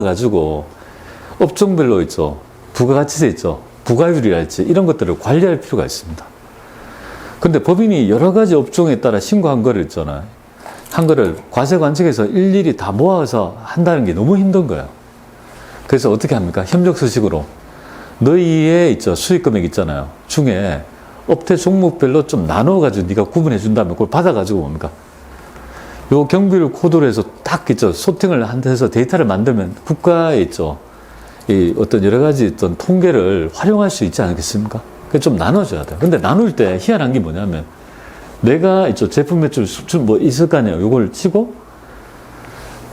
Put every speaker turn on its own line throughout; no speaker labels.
가지고 업종별로 있죠. 부가가치세 있죠. 부가율이랄지 이런 것들을 관리할 필요가 있습니다. 근데 법인이 여러 가지 업종에 따라 신고한 거를 있잖아요. 한 거를 과세관청에서 일일이 다 모아서 한다는 게 너무 힘든 거예요. 그래서 어떻게 합니까? 협력서식으로 너희의 있죠. 수익 금액 있잖아요. 중에 업태 종목별로 좀 나눠가지고 네가 구분해 준다면 그걸 받아가지고 뭡니까? 요 경비율 코드로 해서 딱 있죠. 소팅을 해서 데이터를 만들면 국가에 있죠. 이 어떤 여러 가지 어떤 통계를 활용할 수 있지 않겠습니까? 그래서 좀 나눠줘야 돼요. 근데 나눌 때 희한한 게 뭐냐면 내가 있죠. 제품 매출, 수출 뭐 있을 거 아니에요. 요걸 치고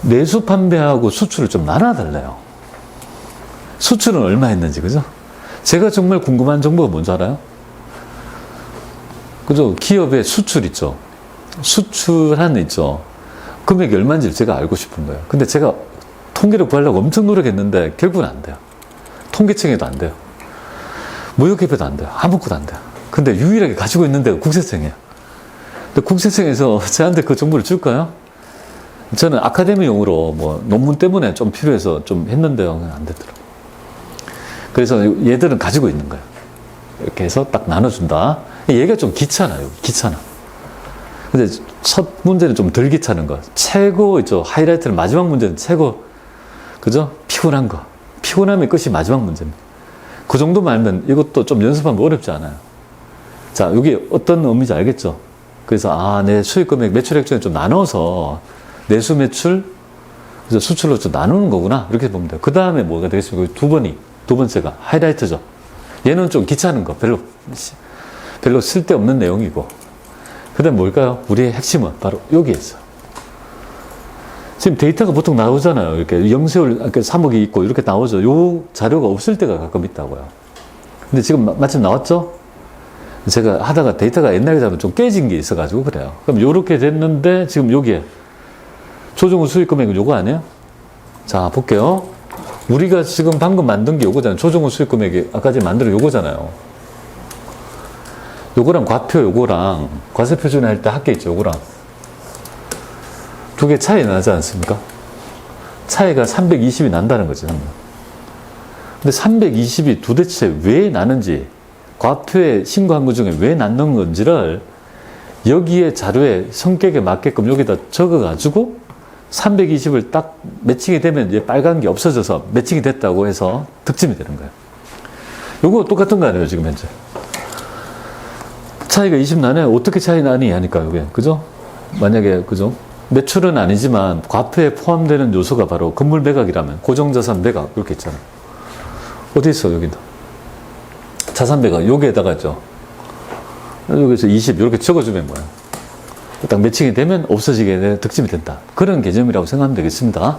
내수 판매하고 수출을 좀 나눠달래요. 수출은 얼마 했는지, 그죠? 제가 정말 궁금한 정보가 뭔지 알아요? 그죠? 기업의 수출 있죠. 수출한 있죠. 금액이 얼마인지 제가 알고 싶은 거예요. 근데 제가 통계를 구하려고 엄청 노력했는데 결국은 안 돼요. 통계청에도 안 돼요. 무역협회도 안 돼요. 아무것도 안 돼요. 근데 유일하게 가지고 있는 데가 국세청이에요. 근데 국세청에서 저한테 그 정보를 줄까요? 저는 아카데미용으로 뭐 논문 때문에 좀 필요해서 좀 했는데요. 안 되더라고요. 그래서 얘들은 가지고 있는 거예요. 이렇게 해서 딱 나눠준다. 얘가 좀 귀찮아요. 귀찮아. 근데 첫 문제는 좀 덜 귀찮은 거. 최고 있죠. 하이라이트는 마지막 문제는 최고. 그죠? 피곤한 거. 피곤함이 끝이 마지막 문제입니다. 그 정도만 알면 이것도 좀 연습하면 어렵지 않아요. 자, 여기 어떤 의미인지 알겠죠? 그래서, 내 수익 금액 매출액 중에 좀 나눠서 내수 매출, 그래서 수출로 좀 나누는 거구나. 이렇게 보면 돼요. 그 다음에 뭐가 되겠습니까? 두 번째가 하이라이트죠. 얘는 좀 귀찮은 거. 별로 쓸데없는 내용이고. 그 다음 뭘까요? 우리의 핵심은 바로 여기에 있어요. 지금 데이터가 보통 나오잖아요. 이렇게 영세율, 이렇게 3억이 있고 이렇게 나오죠. 요 자료가 없을 때가 가끔 있다고요. 근데 지금 마침 나왔죠? 제가 하다가 데이터가 옛날에 잡으면 좀 깨진 게 있어가지고 그래요. 그럼 요렇게 됐는데 지금 여기에 조정후 수익 금액은 요거 아니에요? 자, 볼게요. 우리가 지금 방금 만든 게 요거잖아요. 조정후 수익 금액이 아까 전에 만든 요거잖아요. 요거랑 과표 요거랑 과세 표준할 때 합계 있죠. 요거랑 두 개 차이 나지 않습니까? 차이가 320이 난다는 거죠. 근데 320이 도대체 왜 나는지, 과표에 신고한 것 중에 왜 났는 건지를 여기에 자료에 성격에 맞게끔 여기다 적어가지고 320을 딱 매칭이 되면 이제 빨간 게 없어져서 매칭이 됐다고 해서 득점이 되는 거예요. 요거 똑같은 거 아니에요, 지금 현재. 차이가 20 나네? 어떻게 차이 나니? 하니까, 이게. 그죠? 만약에, 그죠? 매출은 아니지만 과표에 포함되는 요소가 바로 건물 매각이라면 고정자산 매각 이렇게 있잖아요. 어디 있어 여기도 자산 매각 여기에다가 있죠. 여기서 20 이렇게 적어주면 뭐야? 딱 매칭이 되면 없어지게 되는 득점이 된다. 그런 개념이라고 생각하면 되겠습니다.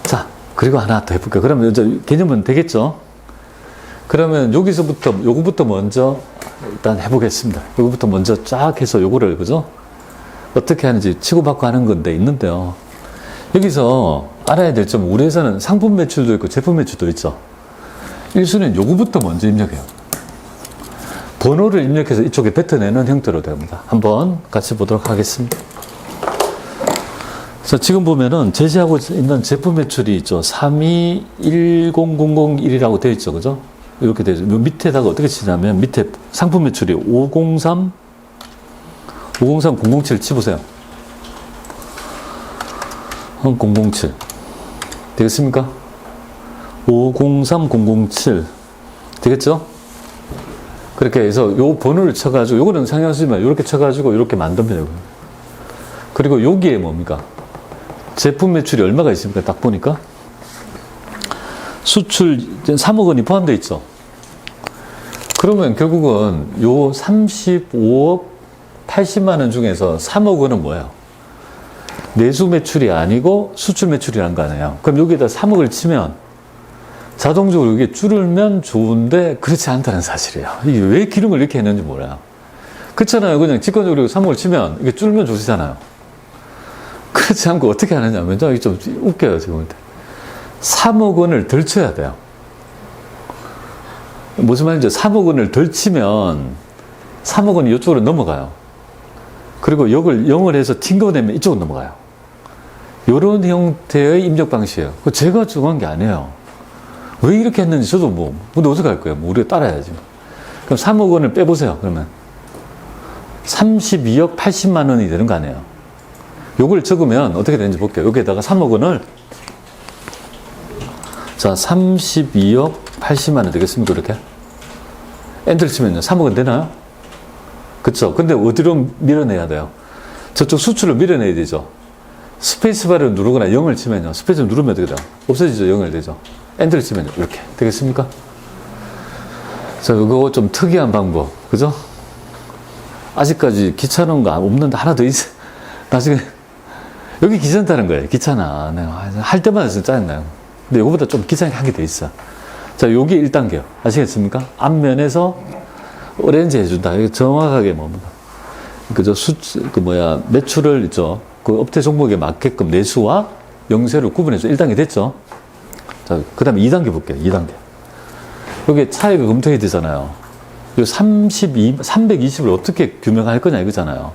자, 그리고 하나 더 해볼게요. 그러면 이제 개념은 되겠죠? 그러면 여기서부터 요거부터 먼저 일단 해보겠습니다. 요거부터 먼저 쫙 해서 요거를 그죠? 어떻게 하는지 치고받고 하는 건데 있는데요. 여기서 알아야 될 점은 우리 회사는 상품 매출도 있고 제품 매출도 있죠. 1순위는 요거부터 먼저 입력해요. 번호를 입력해서 이쪽에 뱉어내는 형태로 됩니다. 한번 같이 보도록 하겠습니다. 자, 지금 보면은 제시하고 있는 제품 매출이 있죠. 3210001이라고 되어 있죠. 그죠? 이렇게 되어 있죠. 밑에다가 어떻게 치냐면 밑에 상품 매출이 503007 치보세요. 007 되겠습니까? 503007 되겠죠? 그렇게 해서 요 번호를 쳐가지고 요거는 상향수지만 이렇게 쳐가지고 이렇게 만들면 되고요. 그리고 여기에 뭡니까? 제품 매출이 얼마가 있습니까? 딱 보니까 수출 3억 원이 포함되어 있죠. 그러면 결국은 요 35억 80만 원 중에서 3억 원은 뭐예요? 내수 매출이 아니고 수출 매출이란 거 아니에요. 그럼 여기에다 3억을 치면 자동적으로 이게 줄으면 좋은데 그렇지 않다는 사실이에요. 이게 왜 기름을 이렇게 했는지 몰라요. 그렇잖아요. 그냥 직관적으로 3억을 치면 이게 줄면 좋잖아요. 그렇지 않고 어떻게 하느냐면 이게 좀 웃겨요. 지금 3억 원을 덜 쳐야 돼요. 무슨 말인지 3억 원을 덜 치면 3억 원이 이쪽으로 넘어가요. 그리고 이걸 0을 해서 튕겨내면 이쪽으로 넘어가요. 요런 형태의 입력 방식이에요. 제가 정한 게 아니에요. 왜 이렇게 했는지 저도 근데 어떻게 할 거예요? 우리가 따라야지. 그럼 3억 원을 빼보세요, 그러면. 32억 80만 원이 되는 거 아니에요? 요걸 적으면 어떻게 되는지 볼게요. 여기에다가 3억 원을, 자, 32억 80만 원 되겠습니까, 이렇게? 엔터를 치면요. 3억 원 되나요? 그쵸? 근데 어디로 밀어내야 돼요? 저쪽 수출을 밀어내야 되죠. 스페이스바를 누르거나 0을 치면요. 스페이스를 누르면 어떻게 돼요? 없어지죠. 0을 되죠. 엔터를 치면요. 이렇게. 되겠습니까? 자, 이거 좀 특이한 방법. 그죠? 아직까지 귀찮은 거 없는데 하나 더 있어. 나중에. 여기 귀찮다는 거예요. 귀찮아. 내가 할 때마다 진짜 짜증나요. 근데 이거보다 좀 귀찮게 하게 돼 있어. 자, 여기 1단계요. 아시겠습니까? 앞면에서 오렌지 해준다. 이게 정확하게 뭡니까? 그죠? 매출을 있죠. 그 업태 종목에 맞게끔 내수와 영세를 구분해서 1단계 됐죠? 자, 그 다음에 2단계 볼게요. 2단계. 여기 차이가 검토해야 되잖아요. 요 320을 어떻게 규명할 거냐 이거잖아요.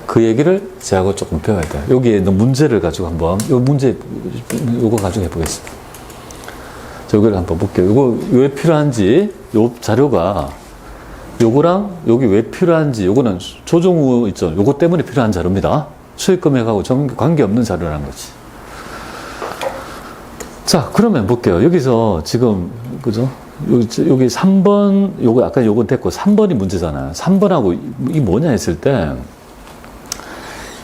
그 얘기를 제하고 조금 배워야 돼요. 여기에 있는 문제를 가지고 한번, 요거 가지고 해보겠습니다. 자, 요거를 한번 볼게요. 요거 왜 필요한지, 요 자료가, 요거랑 여기 왜 필요한지, 요거는 조정후 있죠. 요거 때문에 필요한 자료입니다. 수익 금액하고 관계없는 자료라는 거지. 자, 그러면 볼게요. 여기서 지금, 그죠? 여기 3번, 요거 아까 요건 됐고, 3번이 문제잖아요. 3번하고 이게 뭐냐 했을 때,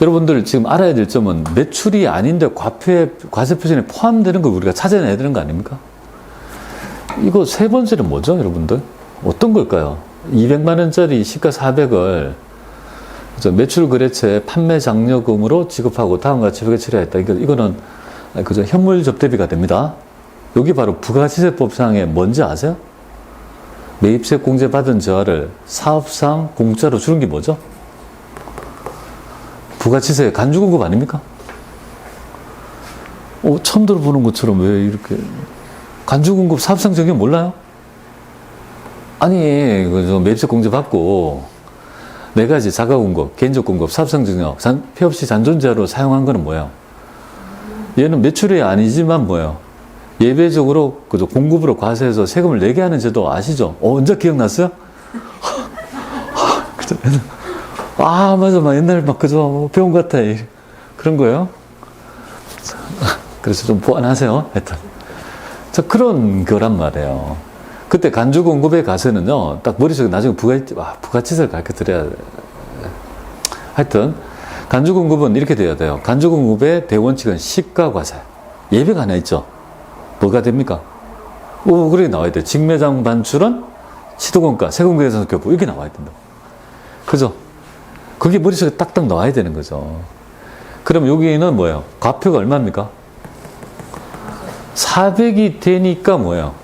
여러분들 지금 알아야 될 점은 매출이 아닌데 과세 표준에 포함되는 걸 우리가 찾아내야 되는 거 아닙니까? 이거 세 번째는 뭐죠, 여러분들? 어떤 걸까요? 200만 원짜리 시가 400을 매출 거래처에 판매 장려금으로 지급하고 다음과 같이 회계 처리했다. 이거는 그죠? 현물 접대비가 됩니다. 여기 바로 부가세법상에 뭔지 아세요? 매입세 공제 받은 저하를 사업상 공짜로 주는 게 뭐죠? 부가치세 간주공급 아닙니까? 처음 들어보는 것처럼 왜 이렇게 간주공급 사업상 적용 몰라요? 아니, 그죠? 매입세 공제 받고 네 가지 자가공급, 개인적 공급, 사업상 적용, 폐업시 잔존재화로 사용한 거는 뭐예요? 얘는 매출이 아니지만 뭐예요? 예외적으로 그죠? 공급으로 과세해서 세금을 내게 하는 제도 아시죠? 언제 기억났어요? 맞아. 옛날에 그죠? 배운 것 같아. 그런 거예요. 그래서 좀 보완하세요. 하여튼. 자, 그런 거란 말이에요. 그때 간주공급에 가서는요, 딱 머릿속에 나중에 부가치세를 가르쳐 드려야 돼. 하여튼, 간주공급은 이렇게 돼야 돼요. 간주공급의 대원칙은 시가과세. 예배가 하나 있죠. 뭐가 됩니까? 그렇게 나와야 돼요. 직매장 반출은 시도공가, 세금계산 교부, 이렇게 나와야 된다. 그죠? 그게 머릿속에 딱딱 나와야 되는 거죠. 그럼 여기는 뭐예요? 과표가 얼마입니까? 400이 되니까 뭐예요?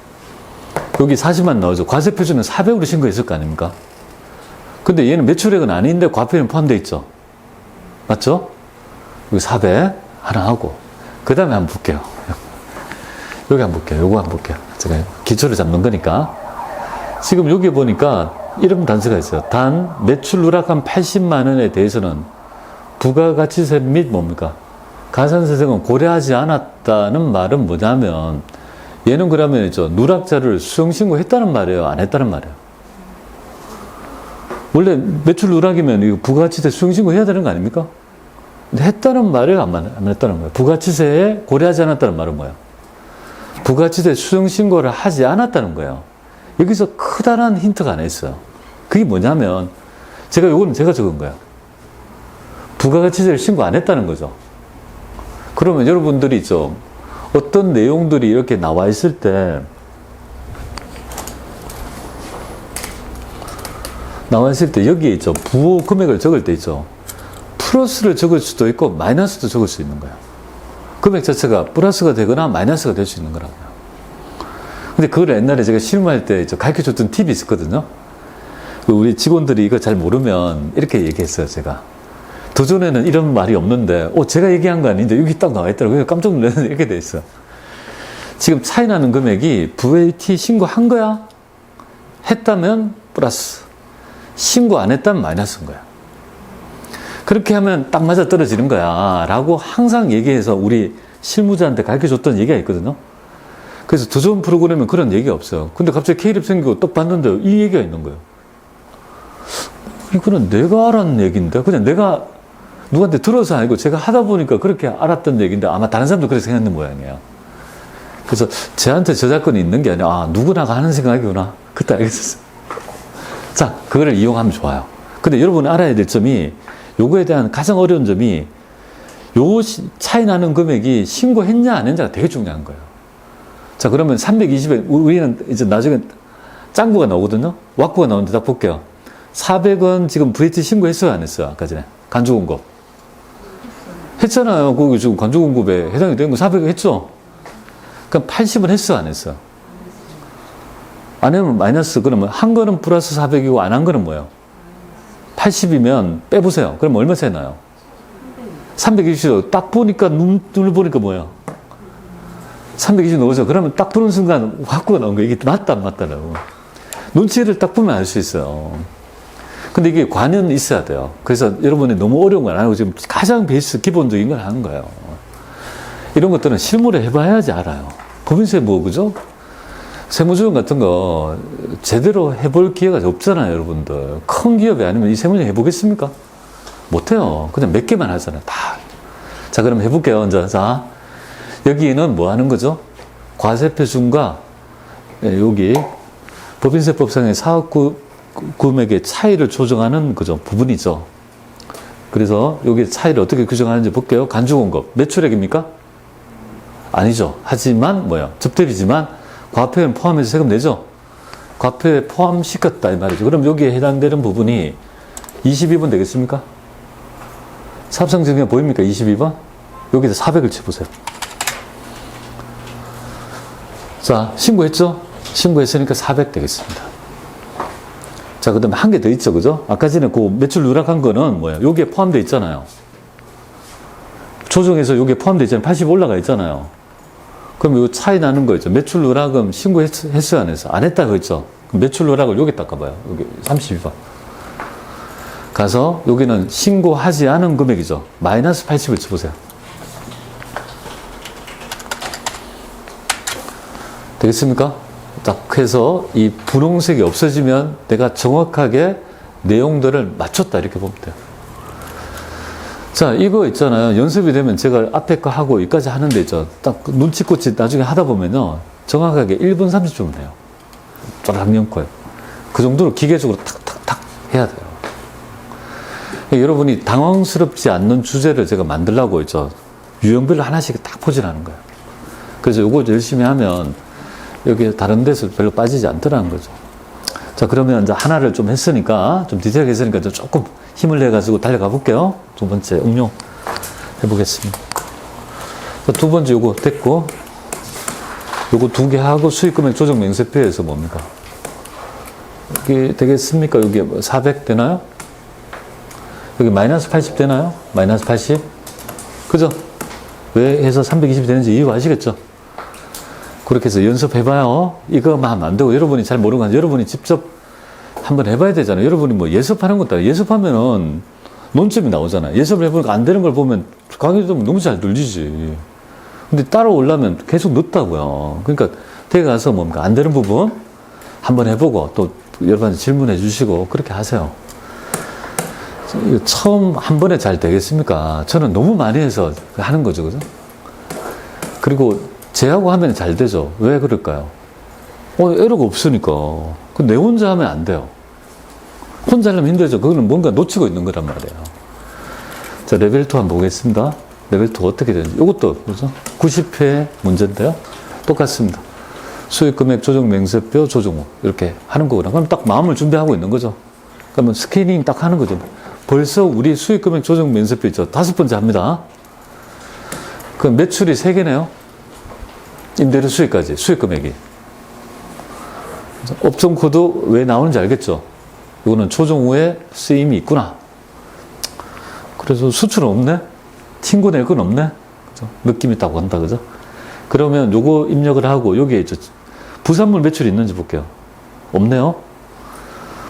여기 40만 나오죠. 과세표준은 400으로 신고했을 거 아닙니까? 근데 얘는 매출액은 아닌데 과표는 포함되어 있죠. 맞죠? 여기 400 하나 하고, 그 다음에 한번 볼게요. 여기 한번 볼게요. 요거 한번 볼게요. 제가 기초를 잡는 거니까. 지금 여기 보니까 이런 단서가 있어요. 단 매출 누락한 80만 원에 대해서는 부가가치세 및 뭡니까? 가산세세금 고려하지 않았다는 말은 뭐냐면, 얘는 그러면 있죠. 누락자를 수정신고했다는 말이에요? 안 했다는 말이에요? 원래 매출 누락이면 이거 부가가치세 수정신고 해야 되는 거 아닙니까? 근데 했다는 말이에요? 안 했다는 거예요? 부가가치세에 고려하지 않았다는 말은 뭐예요? 부가가치세 수정신고를 하지 않았다는 거예요. 여기서 커다란 힌트가 하나 있어요. 그게 뭐냐면, 요거는 제가 적은 거예요. 부가가치세를 신고 안 했다는 거죠. 그러면 여러분들이 있죠. 어떤 내용들이 이렇게 나와 있을 때, 여기에 있죠. 부호 금액을 적을 때 있죠. 플러스를 적을 수도 있고, 마이너스도 적을 수 있는 거예요. 금액 자체가 플러스가 되거나 마이너스가 될 수 있는 거라고요. 근데 그걸 옛날에 제가 실무할 때 가르쳐 줬던 팁이 있었거든요. 우리 직원들이 이거 잘 모르면 이렇게 얘기했어요, 제가. 도전에는 이런 말이 없는데, 제가 얘기한 거 아닌데, 여기 딱 나와 있더라고요. 깜짝 놀랐는데, 이렇게 돼 있어요. 지금 차이 나는 금액이 VAT 신고한 거야? 했다면 플러스. 신고 안 했다면 마이너스인 거야. 그렇게 하면 딱 맞아 떨어지는 거야. 라고 항상 얘기해서 우리 실무자한테 가르쳐 줬던 얘기가 있거든요. 그래서 더 좋은 프로그램은 그런 얘기가 없어요. 근데 갑자기 K랩 생기고 딱 봤는데 이 얘기가 있는 거예요. 이거는 내가 알았는 얘기인데, 그냥 내가 누구한테 들어서 아니고 제가 하다 보니까 그렇게 알았던 얘기인데 아마 다른 사람도 그렇게 생각하는 모양이에요. 그래서 저한테 저작권이 있는 게 아니라, 아, 누구나가 하는 생각이구나. 그때 알겠었어요. 자, 그거를 이용하면 좋아요. 근데 여러분이 알아야 될 점이, 요거에 대한 가장 어려운 점이, 요 차이 나는 금액이 신고했냐 안 했냐가 되게 중요한 거예요. 자, 그러면 320에, 우리는 이제 나중에 짱구가 나오거든요? 왁구가 나오는데 딱 볼게요. 400원 지금 VAT 신고했어요, 안 했어요? 아까 전에. 간주공급. 했잖아요. 거기 지금 간주공급에 해당이 되는 거 400원 했죠? 그럼 80원 했어, 안 했어? 안 하면 마이너스. 그러면 한 거는 플러스 400이고 안 한 거는 뭐예요? 80이면 빼보세요. 그럼 얼마 차이 나요? 320. 딱 보니까, 눈을 보니까 뭐예요? 320 넣으죠. 그러면 딱 보는 순간 확고가 나온 거예요. 이게 맞다, 안 맞다라고. 눈치를 딱 보면 알 수 있어요. 근데 이게 관여는 있어야 돼요. 그래서 여러분이 너무 어려운 건 안 하고 지금 가장 베이스, 기본적인 걸 하는 거예요. 이런 것들은 실무를 해봐야지 알아요. 법인세 뭐, 그죠? 세무조정 같은 거 제대로 해볼 기회가 없잖아요, 여러분들. 큰 기업이 아니면 이 세무조정 해보겠습니까? 못해요. 그냥 몇 개만 하잖아요, 다. 자, 그럼 해볼게요. 자, 여기는 뭐 하는 거죠? 과세표준과 여기 법인세법상의 사업 금액의 차이를 조정하는 그죠 부분이죠. 그래서 여기 차이를 어떻게 규정하는지 볼게요. 간주공급 매출액입니까? 아니죠. 하지만 뭐야? 접대비지만 과표는 포함해서 세금 내죠. 과표에 포함시켰다 이 말이죠. 그럼 여기에 해당되는 부분이 22번 되겠습니까? 사업상증명 보입니까? 22번? 여기다 400을 쳐보세요. 자, 신고했죠? 신고했으니까 400 되겠습니다. 자, 그 다음에 한 개 더 있죠, 그죠? 아까 전에 그 매출 누락한 거는 뭐야? 여기에 포함되어 있잖아요. 조정해서 여기에 포함되어 있잖아요. 80 올라가 있잖아요. 그럼 요 차이 나는 거 있죠. 매출 누락은 신고했어요, 안 했어? 안 했다고 했죠? 그럼 매출 누락을 여기 닦아봐요. 여기 32번. 가서 여기는 신고하지 않은 금액이죠. 마이너스 80을 쳐보세요. 되겠습니까? 딱 해서 이 분홍색이 없어지면 내가 정확하게 내용들을 맞췄다 이렇게 보면 돼요. 자, 이거 있잖아요. 연습이 되면 제가 앞에 거 하고 여기까지 하는데 있죠. 딱 눈치껏이 나중에 하다 보면요. 정확하게 1분 30초면 돼요. 쫙 그 정도로 기계적으로 탁탁탁 해야 돼요. 여러분이 당황스럽지 않는 주제를 제가 만들라고 있죠. 유형별로 하나씩 딱 포진하는 거예요. 그래서 이거 열심히 하면 여기 다른 데서 별로 빠지지 않더라는 거죠. 자, 그러면 이제 하나를 좀 했으니까, 좀 디테일하게 했으니까 조금 힘을 내가지고 달려가 볼게요. 두 번째 응용 해보겠습니다. 자, 두 번째 요거 됐고, 요거 두 개 하고 수익금액 조정 맹세표에서 뭡니까? 이게 되겠습니까? 여기 400 되나요? 여기 마이너스 80 되나요? 마이너스 80? 그죠? 왜 해서 320이 되는지 이유 아시겠죠? 그렇게 해서 연습해봐요. 이거만 하면 안 되고, 여러분이 잘 모르는 건 여러분이 직접 한번 해봐야 되잖아요. 여러분이 뭐 예습하는 것도 아니고, 예습하면은 논점이 나오잖아요. 예습을 해보니까 안 되는 걸 보면 강의도 너무 잘 늘리지. 근데 따라오려면 계속 늦다고요. 그러니까 댁에 가서 뭡니까? 안 되는 부분 한번 해보고, 또 여러분한테 질문해 주시고, 그렇게 하세요. 처음 한 번에 잘 되겠습니까? 저는 너무 많이 해서 하는 거죠. 그죠? 그리고 제하고 하면 잘 되죠. 왜 그럴까요? 에러가 없으니까. 내 혼자 하면 안 돼요. 혼자 하려면 힘들죠. 그거는 뭔가 놓치고 있는 거란 말이에요. 자, 레벨 2 한번 보겠습니다. 레벨 2 어떻게 되는지. 이것도, 그죠? 90회 문제인데요. 똑같습니다. 수익금액 조정 맹세표 조정 후. 이렇게 하는 거구나. 그럼 딱 마음을 준비하고 있는 거죠. 그러면 스캐닝 딱 하는 거죠. 벌써 우리 수익금액 조정 맹세표 있죠. 5번째 합니다. 그럼 매출이 3개네요. 임대료 수익까지, 수익금액이. 업종 코드 왜 나오는지 알겠죠? 이거는 조정 후에 쓰임이 있구나. 그래서 수출은 없네? 친구 낼 건 없네? 그죠? 느낌이 딱 온다, 그죠? 그러면 요거 입력을 하고, 여기에 있죠. 부산물 매출이 있는지 볼게요. 없네요?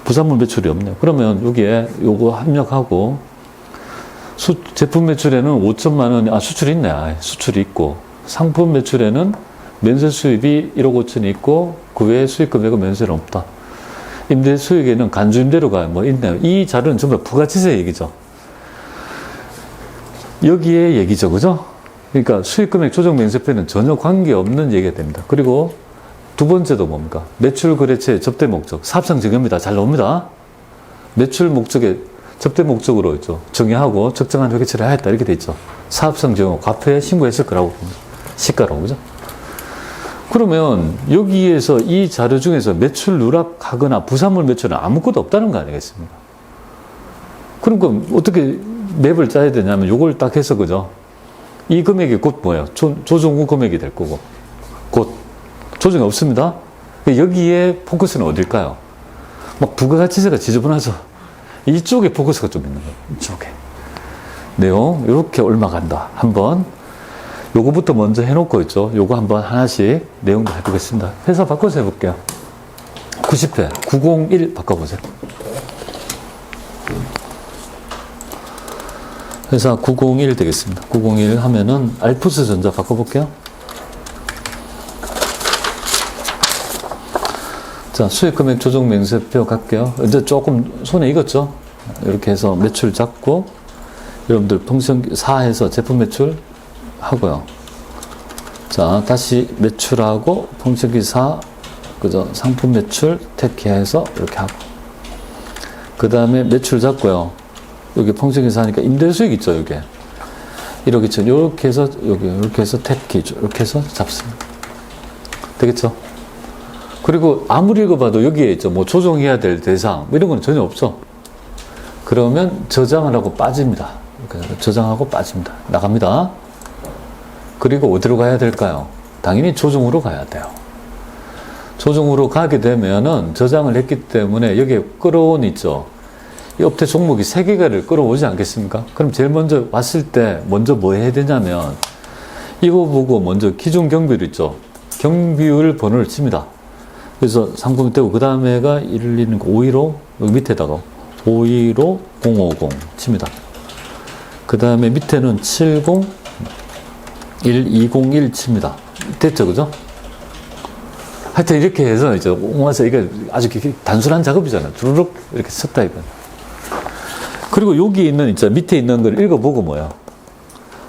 부산물 매출이 없네요. 그러면 여기에 요거 입력하고, 제품 매출에는 5천만 원, 수출이 있네. 수출이 있고. 상품 매출에는 면세 수입이 1억 5천이 있고, 그 외에 수익 금액은 면세는 없다. 임대 수익에는 간주 임대료가 뭐 있네요. 이 자료는 전부 부가치세 얘기죠. 여기에 얘기죠. 그죠? 그러니까 수익 금액 조정 면세표는 전혀 관계없는 얘기가 됩니다. 그리고 두 번째도 뭡니까? 매출 거래처의 접대 목적. 사업상 정의입니다. 잘 나옵니다. 매출 목적에 접대 목적으로 있죠. 정의하고 적정한 회계처리를 하였다. 이렇게 돼 있죠. 사업상 정의 과표에 신고했을 거라고 봅니다. 시가라고. 그죠? 그러면 여기에서 이 자료 중에서 매출 누락하거나 부산물 매출은 아무것도 없다는 거 아니겠습니까? 그럼 어떻게 맵을 짜야 되냐면 요걸 딱 해서 그죠? 이 금액이 곧 뭐예요? 조정 후 금액이 될 거고 곧 조정이 없습니다. 여기에 포커스는 어딜까요? 막 부가가치세가 지저분하죠. 이쪽에 포커스가 좀 있는 거예요. 이쪽에. 내용 이렇게 얼마 간다. 한번 요거부터 먼저 해놓고 있죠. 요거 한번 하나씩 내용도 해보겠습니다. 회사 바꿔서 해볼게요. 90회 901 바꿔보세요. 회사 901 되겠습니다. 901 하면은 알프스 전자 바꿔볼게요. 자, 수익금액 조정 명세표 갈게요. 이제 조금 손에 익었죠? 이렇게 해서 매출 잡고, 여러분들 평생 4해서 제품 매출 하고요. 자, 다시 매출하고, 평생기 4, 그죠? 상품 매출 택해서 이렇게 하고. 그 다음에 매출 잡고요. 여기 평생기 4니까 임대수익 있죠, 여기. 이렇게 있죠. 이렇게 해서, 여기, 이렇게 해서 택키, 이렇게 해서 잡습니다. 되겠죠? 그리고 아무리 읽어봐도 여기에 있죠. 뭐 조정해야 될 대상, 뭐 이런 건 전혀 없어. 그러면 저장을 하고 빠집니다. 저장하고 빠집니다. 나갑니다. 그리고 어디로 가야 될까요? 당연히 조정으로 가야 돼요. 조정으로 가게 되면은 저장을 했기 때문에 여기에 끌어온 있죠. 이 업태 종목이 3개가를 끌어오지 않겠습니까? 그럼 제일 먼저 왔을 때 먼저 뭐 해야 되냐면 이거 보고 먼저 기존 경비율 있죠. 경비율 번호를 칩니다. 그래서 상품이 떼고 그 다음에가 515 여기 밑에다가 515 050 칩니다. 그 다음에 밑에는 70 1201 칩니다. 됐죠, 그죠? 하여튼 이렇게 해서 이제 와서 이게 아주 단순한 작업이잖아요. 주르륵 이렇게 쳤다 이거. 그리고 여기 있는 있죠, 밑에 있는 걸 읽어보고 뭐야?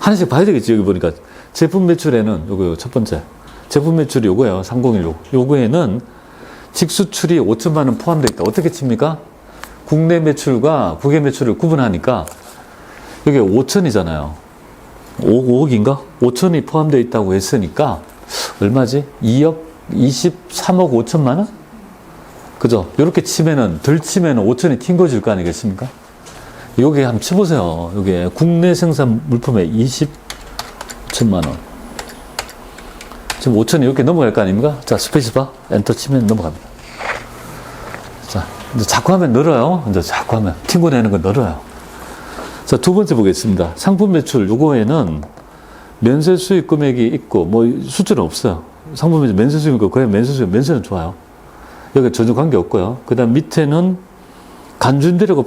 하나씩 봐야 되겠지. 여기 보니까 제품 매출에는 요거 첫 번째 제품 매출이 요거예요. 301 요거에는 직수출이 5천만 원 포함되어 있다. 어떻게 칩니까? 국내 매출과 국외 매출을 구분하니까 여기 5천이잖아요. 5억인가? 5천이 포함되어 있다고 했으니까 얼마지? 2억 23억 5천만 원? 그죠? 이렇게 치면은 덜 치면은 5천이 튕겨질 거 아니겠습니까? 여기 한번 쳐보세요. 여기 국내 생산 물품에 20천만 원. 지금 5천이 이렇게 넘어갈 거 아닙니까? 자, 스페이스바, 엔터 치면 넘어갑니다. 자, 이제 자꾸 하면 늘어요. 이제 자꾸 하면. 튕겨내는 건 늘어요. 자, 두 번째 보겠습니다. 상품 매출, 요거에는 면세 수익 금액이 있고, 뭐, 수출은 없어요. 상품 매출, 면세 수익이고, 그냥 면세 수익, 면세는 좋아요. 여기 전혀 관계 없고요. 그 다음 밑에는 간주 임대료가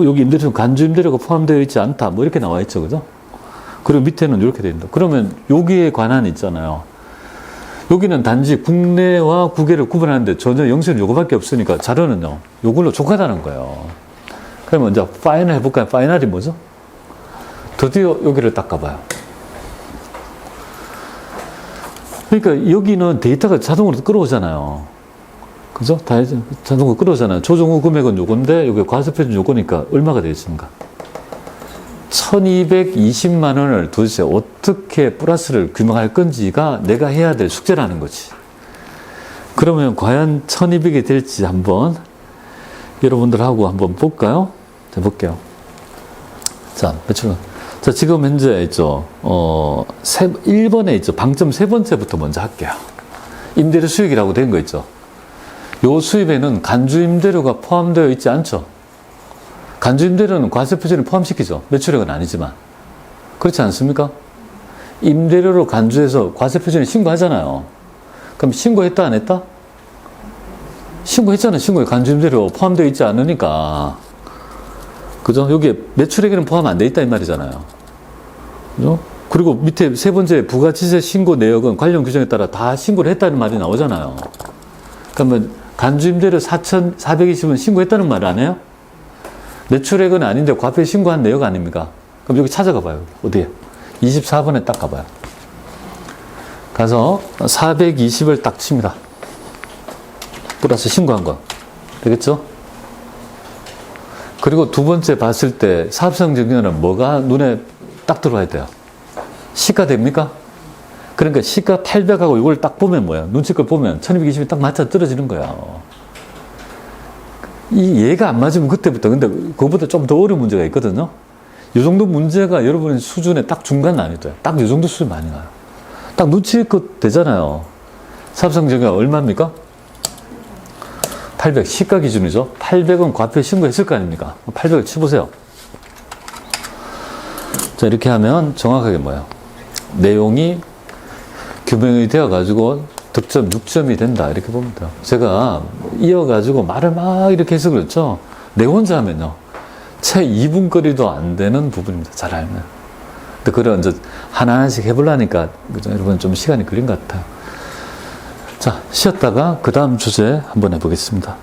여기 임대료, 간주 임대료가 포함되어 있지 않다. 뭐 이렇게 나와 있죠. 그죠? 그리고 밑에는 이렇게 됩니다. 그러면 여기에 관한 있잖아요. 여기는 단지 국내와 국외를 구분하는데 전혀 영수는 요거밖에 없으니까 자료는요. 요걸로 족하다는 거예요. 그러면 이제 파이널 해볼까요? 파이널이 뭐죠? 드디어 여기를 딱 가봐요. 그러니까 여기는 데이터가 자동으로 끌어오잖아요. 그죠? 다 자동으로 끌어오잖아요. 조정 후 금액은 요건데 여기 과세표준 요거니까 얼마가 되겠습니까? 1220만 원을 도대체 어떻게 플러스를 규명할 건지가 내가 해야 될 숙제라는 거지. 그러면 과연 1200이 될지 한번 여러분들하고 한번 볼까요? 자, 볼게요. 자, 매출. 자, 지금 현재 있죠. 1번에 있죠. 방점 세 번째부터 먼저 할게요. 임대료 수익이라고 된 거 있죠. 요 수입에는 간주 임대료가 포함되어 있지 않죠. 간주 임대료는 과세 표준을 포함시키죠. 매출액은 아니지만. 그렇지 않습니까? 임대료로 간주해서 과세 표준을 신고하잖아요. 그럼 신고했다 안 했다? 신고했잖아요. 신고에 간주 임대료 포함되어 있지 않으니까. 그죠? 여기에 매출액에는 포함 안 돼 있다 이 말이잖아요. 그죠? 그리고 밑에 세 번째 부가치세 신고 내역은 관련 규정에 따라 다 신고를 했다는 말이 나오잖아요. 그러면 간주임대료 4,420은 신고했다는 말 안 해요? 매출액은 아닌데 과표에 신고한 내역 아닙니까? 그럼 여기 찾아가 봐요. 어디에? 24번에 딱 가봐요. 가서 420을 딱 칩니다. 플러스 신고한 거. 되겠죠? 그리고 두 번째 봤을 때 사업성 증여는 뭐가 눈에 딱 들어와야 돼요? 시가 됩니까? 그러니까 시가 800하고 이걸 딱 보면 뭐야? 눈치껏 보면 1220이 딱 맞아 떨어지는 거야. 이 얘가 안 맞으면 그때부터, 근데 그거보다 좀 더 어려운 문제가 있거든요. 이 정도 문제가 여러분의 수준에 딱 중간 난이도야. 딱 이 정도 수준 많이 나요. 딱 눈치껏 되잖아요. 사업성 증여가 얼마입니까? 800, 시가 기준이죠. 800은 과표 신고했을 거 아닙니까? 800을 치보세요. 자, 이렇게 하면 정확하게 뭐예요? 내용이 규명이 되어가지고 득점 6점이 된다. 이렇게 보면 돼요. 제가 이어가지고 말을 막 이렇게 해서 그렇죠. 내 혼자 하면요. 채 2분거리도 안 되는 부분입니다. 잘 알면. 근데 그걸 이제 하나하나씩 해보려니까, 그죠? 여러분 좀 시간이 걸린 것 같아요. 자, 쉬었다가 그 다음 주제 한번 해보겠습니다.